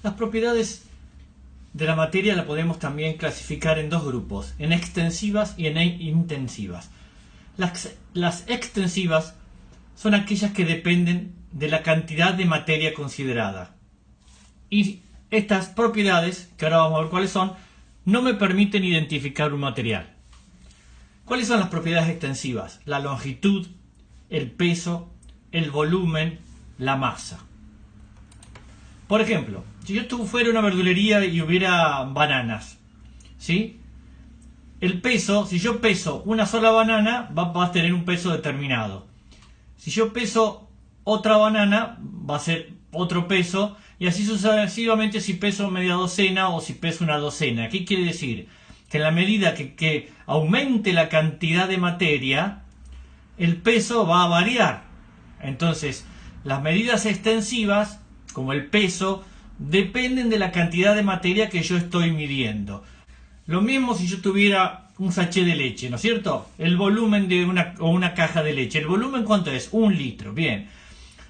Las propiedades de la materia la podemos también clasificar en dos grupos, en extensivas y en intensivas. Las extensivas son aquellas que dependen de la cantidad de materia considerada. Y estas propiedades, que ahora vamos a ver cuáles son, no me permiten identificar un material. ¿Cuáles son las propiedades extensivas? La longitud, el peso, el volumen, la masa. Por ejemplo, si yo fuera a una verdulería y hubiera bananas, ¿sí? El peso, si yo peso una sola banana, va a tener un peso determinado. Si yo peso otra banana, va a ser otro peso, y así sucesivamente si peso media docena o si peso una docena. ¿Qué quiere decir? Que en la medida que aumente la cantidad de materia, el peso va a variar. Entonces, las medidas extensivas, como el peso, dependen de la cantidad de materia que yo estoy midiendo. Lo mismo si yo tuviera un sachet de leche, ¿no es cierto? El volumen de una caja de leche. ¿El volumen cuánto es? 1 litro. Bien.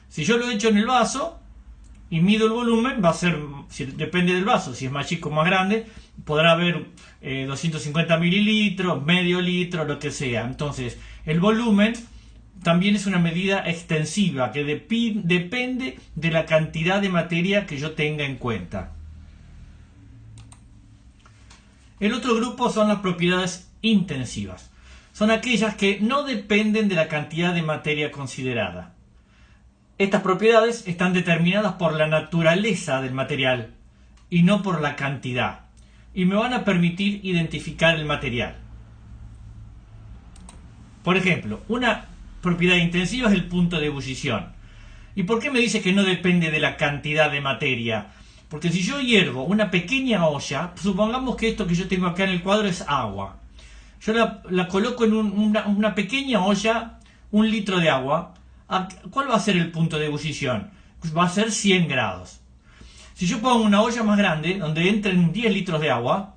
Si yo lo echo en el vaso y mido el volumen, va a ser, depende del vaso, si es más chico o más grande, podrá haber 250 mililitros, medio litro, lo que sea. Entonces, el volumen también es una medida extensiva que depende de la cantidad de materia que yo tenga en cuenta. El otro grupo son las propiedades intensivas. Son aquellas que no dependen de la cantidad de materia considerada. Estas propiedades están determinadas por la naturaleza del material y no por la cantidad, y me van a permitir identificar el material. Por ejemplo, una propiedad intensiva es el punto de ebullición. ¿Y por qué me dice que no depende de la cantidad de materia? Porque si yo hiervo una pequeña olla, supongamos que esto que yo tengo acá en el cuadro es agua. Yo la coloco en una pequeña olla, 1 litro de agua. ¿Cuál va a ser el punto de ebullición? Pues va a ser 100 grados. Si yo pongo una olla más grande, donde entren 10 litros de agua,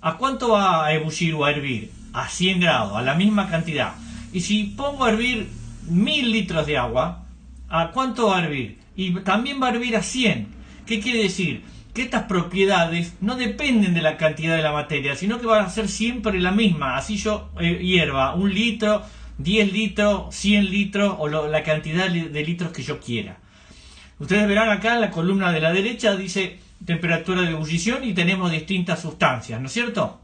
¿a cuánto va a ebullir o a hervir? A 100 grados, a la misma cantidad. Y si pongo a hervir 1000 litros de agua, ¿a cuánto va a hervir? Y también va a hervir a 100. ¿Qué quiere decir? Que estas propiedades no dependen de la cantidad de la materia, sino que van a ser siempre la misma. Así yo hierva 1 litro, 10 litros, 100 litros o la cantidad de litros que yo quiera. Ustedes verán acá en la columna de la derecha dice temperatura de ebullición y tenemos distintas sustancias, ¿no es cierto?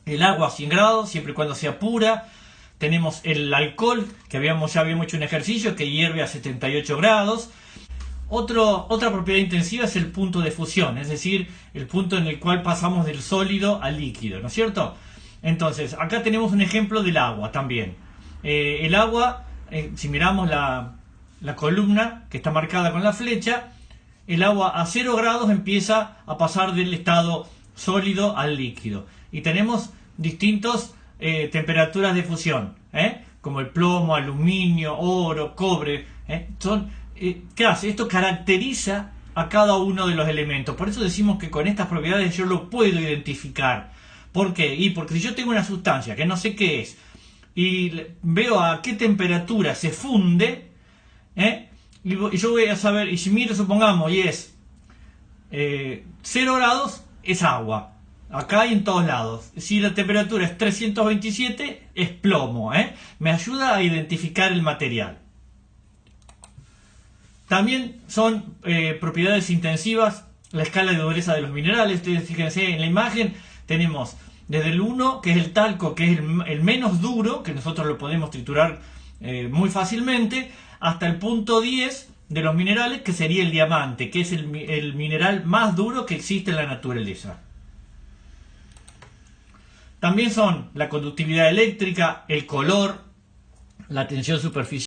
El agua a 100 grados, siempre y cuando sea pura. Tenemos el alcohol, que ya habíamos hecho un ejercicio, que hierve a 78 grados. Otra propiedad intensiva es el punto de fusión, es decir, el punto en el cual pasamos del sólido al líquido, ¿no es cierto? Entonces, acá tenemos un ejemplo del agua también. El agua, si miramos la columna que está marcada con la flecha, el agua a 0 grados empieza a pasar del estado sólido al líquido. Y tenemos distintas temperaturas de fusión, como el plomo, aluminio, oro, cobre. ¿Qué hace? Esto caracteriza a cada uno de los elementos. Por eso decimos que con estas propiedades yo lo puedo identificar. ¿Por qué? Porque si yo tengo una sustancia que no sé qué es, y veo a qué temperatura se funde, y yo voy a saber, y si miro, supongamos, y es 0 grados, es agua, acá y en todos lados. Si la temperatura es 327, es plomo, me ayuda a identificar el material. También son propiedades intensivas la escala de dureza de los minerales. Ustedes fíjense en la imagen, tenemos desde el 1, que es el talco, que es el menos duro, que nosotros lo podemos triturar muy fácilmente, hasta el punto 10 de los minerales, que sería el diamante, que es el mineral más duro que existe en la naturaleza. También son la conductividad eléctrica, el color, la tensión superficial,